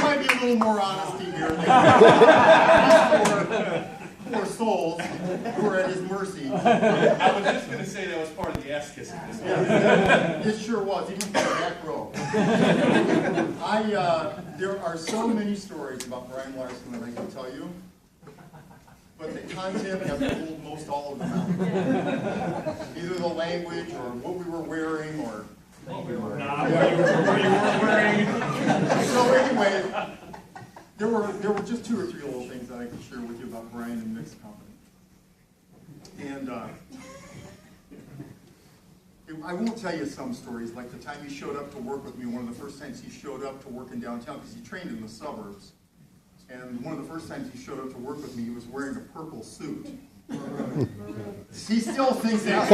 might be a little more honesty here. Poor souls who are at his mercy. I was just going to say that was part of the ass kissing. It sure was, even for the back row. There are so many stories about Brian Larsen that I can tell you, but the content has pulled most all of them out. Either the language or what we were wearing or what you were wearing. So anyway, there were just 2 or 3 little things that I could share with you about Brian and Nick's company. And I won't tell you some stories, like the time he showed up to work with me, one of the first times he showed up to work in downtown, because he trained in the suburbs. And one of the first times he showed up to work with me, he was wearing a purple suit. He still thinks that's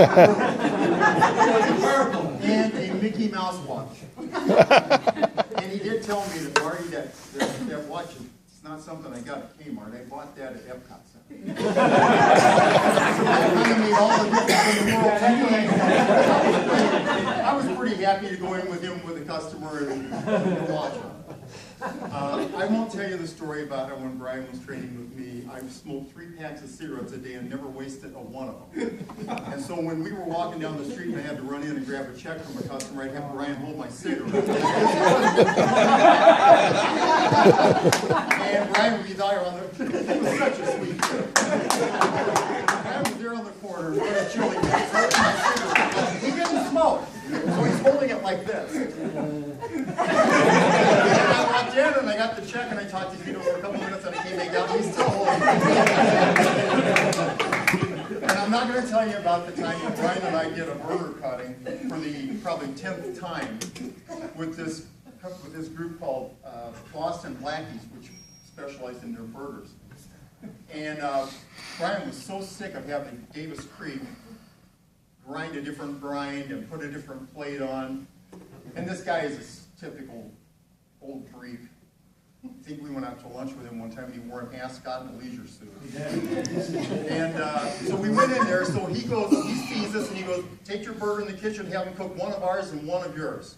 purple. And a Mickey Mouse watch. And he did tell me that, Marty, that watch, it's not something I got at Kmart. I bought that at Epcot Center. I was pretty happy to go in with him with a customer and watch him. I won't tell you the story about how when Brian was training with me, I smoked 3 packs of cigarettes a day and never wasted one of them. And so when we were walking down the street and I had to run in and grab a check from a customer, I'd have Brian hold my cigarette. And Brian would be there on the, it was such a sweet kid. Brian was there on the corner, running chili peppers, holding my cigarette. He didn't smoke, so he's holding it like this. I walked in and I got the check and I talked to Tito for a couple minutes and I came back out and he's still holding it. And I'm not going to tell you about the time that Brian and I did a burger cutting for the probably 10th time with this group called Boston Blackies, which specialized in their burgers. And Brian was so sick of having Davis Creek grind a different grind and put a different plate on. And this guy is a typical old freak. I think we went out to lunch with him one time and he wore an ascot and a leisure suit. And so we went in there, so he sees us and he goes, take your burger in the kitchen, have him cook one of ours and one of yours.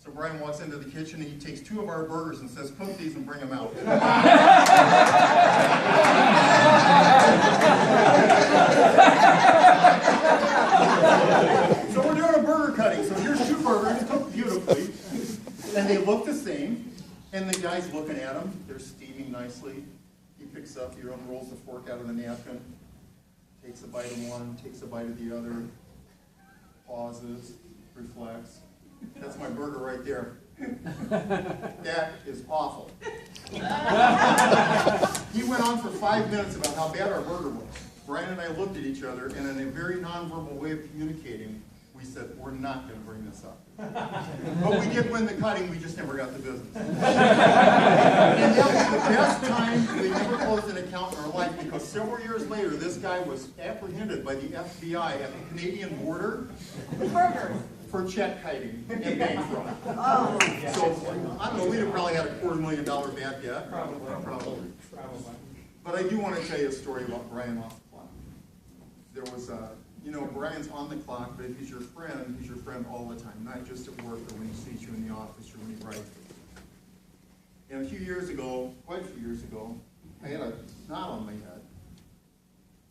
So Brian walks into the kitchen and he takes 2 of our burgers and says, cook these and bring them out. So we're doing a burger cutting. So here's 2 burgers cooked beautifully. And they look the same. And the guy's looking at them. They're steaming nicely. He picks up, he unrolls the fork out of the napkin, takes a bite of one, takes a bite of the other, pauses, reflects. That's my burger right there. That is awful. He went on for 5 minutes about how bad our burger was. Brian and I looked at each other, and in a very nonverbal way of communicating, we said, we're not going to bring this up. But we did win the cutting, we just never got the business. And that was the best time we ever closed an account in our life, because several years later, this guy was apprehended by the FBI at the Canadian border for check kiting and bank fraud. Oh. So, I don't know, we'd have probably had a $250,000 bad debt. Probably. But I do want to tell you a story about Brian off the clock. There was you know, Brian's on the clock, but if he's your friend all the time, not just at work or when he sees you in the office or when he writes with you. And a few years ago, quite a few years ago, I had a knot on my head.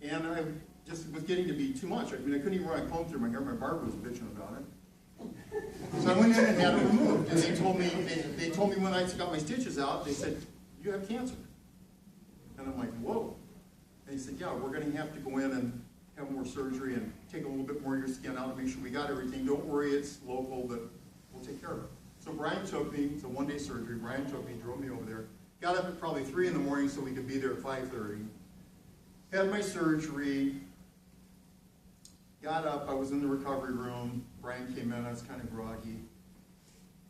And I just was getting to be too much. I mean, I couldn't even run a comb through my hair. My barber was bitching about it. So I went in and had it removed. And they told me when I got my stitches out, they said, you have cancer. And I'm like, whoa. And he said, yeah, we're going to have to go in and have more surgery and take a little bit more of your skin out to make sure we got everything. Don't worry, it's local, but we'll take care of it. So Brian took me, it's a one-day surgery, Brian took me, drove me over there, got up at probably 3 in the morning so we could be there at 5:30. Had my surgery, got up, I was in the recovery room, Brian came in, I was kind of groggy.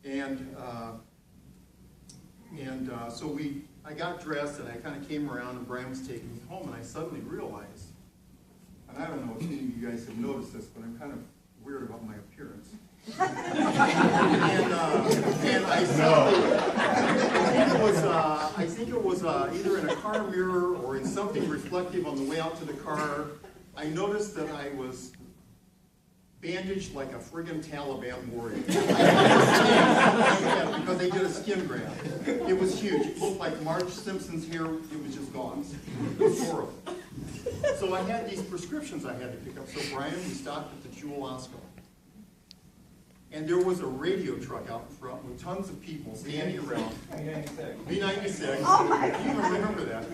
And so I got dressed and I kind of came around and Brian was taking me home and I suddenly realized, and I don't know if any of you guys have noticed this, but I'm kind of weird about my appearance. And I suddenly, I think it was either in a car mirror or in something reflective on the way out to the car, I noticed that I was bandaged like a friggin' Taliban warrior. Because they did a skin graft. It was huge. It looked like Marge Simpson's hair. It was just gone. It was horrible. So I had these prescriptions I had to pick up. So Brian, we stopped at the Jewel Osco. And there was a radio truck out in front with tons of people standing around. B-96. Oh my You even remember that.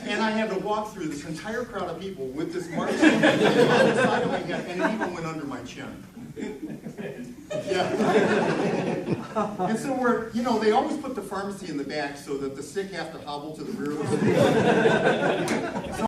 And I had to walk through this entire crowd of people with this March on the side of my head, and it even went under my chin. Yeah. And so we're, you know, they always put the pharmacy in the back so that the sick have to hobble to the rear of the store.